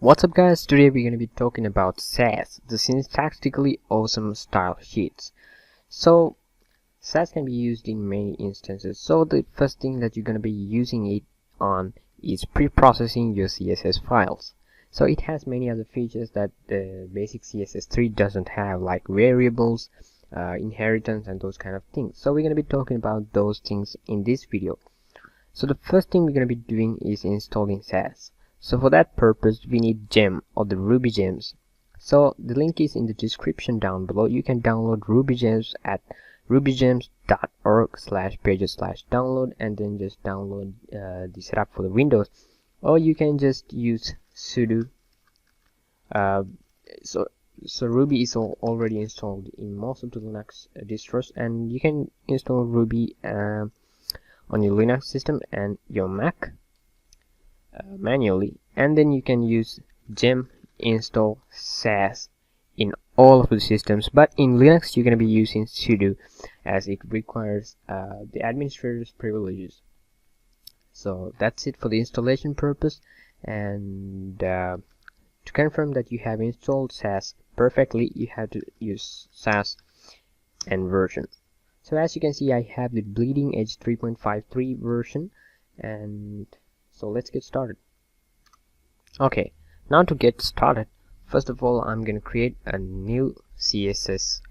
What's up guys, today we're going to be talking about Sass, the syntactically awesome style sheets. So Sass can be used in many instances. So the first thing that you're going to be using it on is pre-processing your CSS files. So it has many other features that the basic CSS3 doesn't have, like variables, inheritance and those kind of things. So we're going to be talking about those things in this video. So the first thing we're going to be doing is installing Sass. So for that purpose we need gem or the Ruby gems. So the link is in the description down below. You can download Ruby gems at rubygems.org/pages/download and then just download the setup for the Windows, or you can just use sudo. So Ruby is already installed in most of the Linux distros, and you can install Ruby on your Linux system and your Mac manually, and then you can use gem install Sass in all of the systems, but in Linux you're going to be using sudo as it requires the administrator's privileges. So that's it for the installation purpose, and to confirm that you have installed Sass perfectly, you have to use Sass and version. So as you can see, I have the bleeding edge 3.53 version, and so let's get started. Okay, now to get started, first of all I'm going to create a new SCSS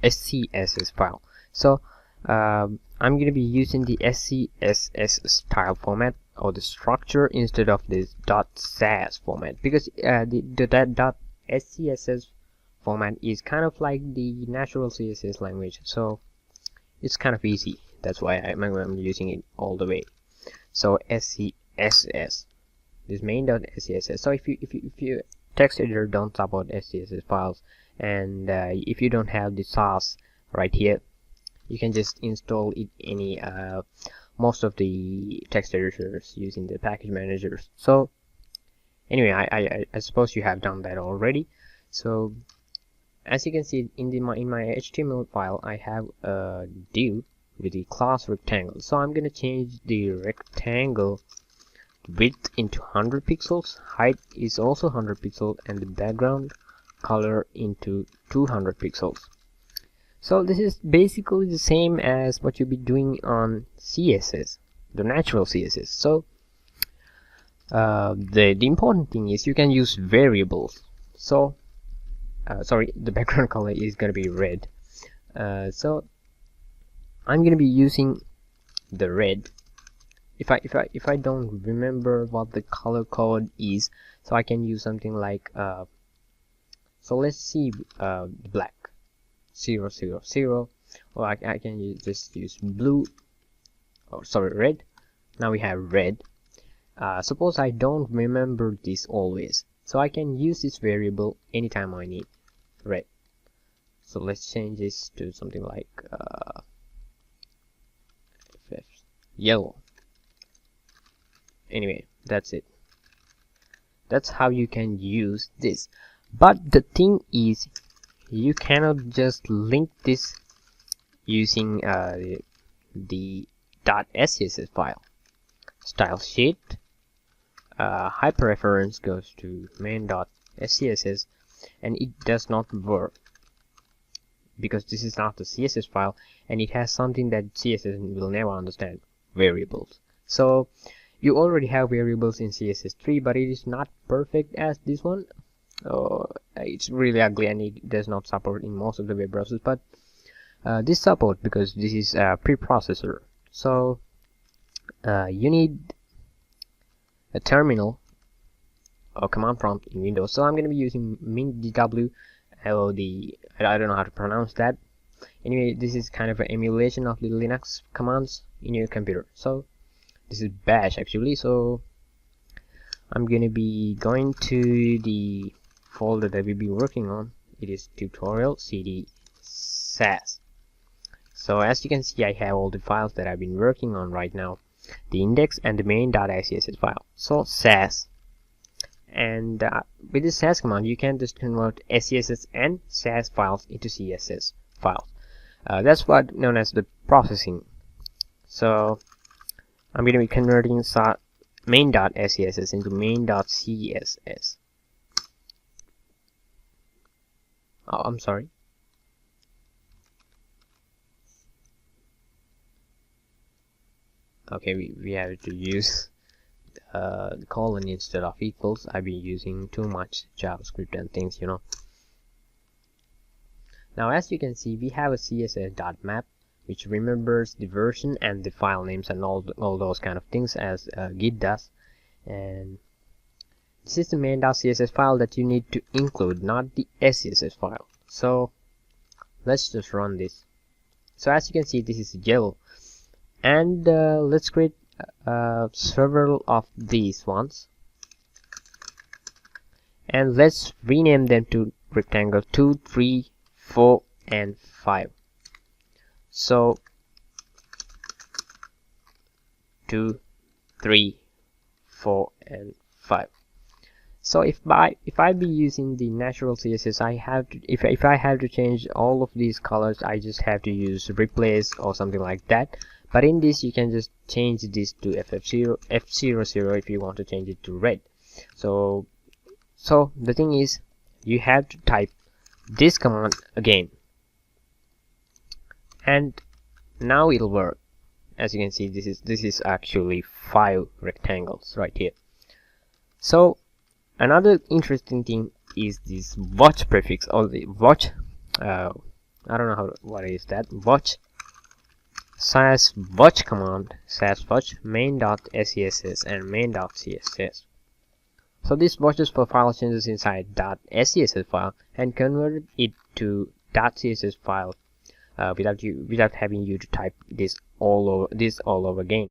file. So I'm going to be using the SCSS style format or the structure instead of this .sass format, because that .SCSS format is kind of like the natural CSS language, so it's kind of easy. That's why I'm using it all the way. So SCSS, this main.scss. So if you text editor don't support SCSS files, and if you don't have the Sass right here, you can just install it any most of the text editors using the package managers. So anyway, I suppose you have done that already. So as you can see in my HTML file, I have a div with the class rectangle. So I'm going to change the rectangle width into 100 pixels, height is also 100 pixels, and the background color into 200 pixels. So this is basically the same as what you'll be doing on CSS, the natural CSS. So the important thing is you can use variables. So sorry, the background color is going to be red. So I'm going to be using the red. If I don't remember what the color code is, so I can use something like so let's see, black 000, or I can just use blue, or sorry, red. Now we have red. Suppose I don't remember this always, so I can use this variable anytime I need red. So let's change this to something like yellow. Anyway, that's it. That's how you can use this. But the thing is, you cannot just link this using the .scss file. Style sheet hyperreference goes to main.scss, and it does not work because this is not the CSS file, and it has something that CSS will never understand: variables. So you already have variables in CSS3, but it is not perfect as this one. It's really ugly, and it does not support in most of the web browsers, but this support because this is a preprocessor. So you need a terminal or command prompt in Windows. So I'm going to be using mintdw, or I don't know how to pronounce that. Anyway, this is kind of an emulation of the Linux commands in your computer. So this is bash actually. So I'm gonna be going to the folder that we'll be working on. It is tutorial cd sass. So as you can see, I have all the files that I've been working on right now, the index and the main.scss file. So sass, and with the sass command you can just convert SCSS and Sass files into CSS files. That's what known as the processing. So I'm going to be converting main.scss into main.css. Oh, I'm sorry. Okay, we have to use the colon instead of equals. I've been using too much JavaScript and things, you know. Now as you can see, we have a css.map which remembers the version and the file names and all those kind of things as Git does. And this is the main.css file that you need to include, not the SCSS file. So let's just run this. So as you can see, this is yellow, and let's create several of these ones, and let's rename them to rectangle 2, 3, 4 and 5. So 2, 3, 4 and 5. So if I be using the natural CSS, I have to, if I have to change all of these colors, I just have to use replace or something like that. But in this, you can just change this to F00 if you want to change it to red. So the thing is, you have to type this command again, and now it'll work. As you can see, this is actually 5 rectangles right here. So another interesting thing is this watch prefix, or the watch. I don't know what is that. Watch Sass watch command, Sass watch main.scss and main.css. So this watches for file changes inside .scss file and converted it to .css file without having you to type this all over again.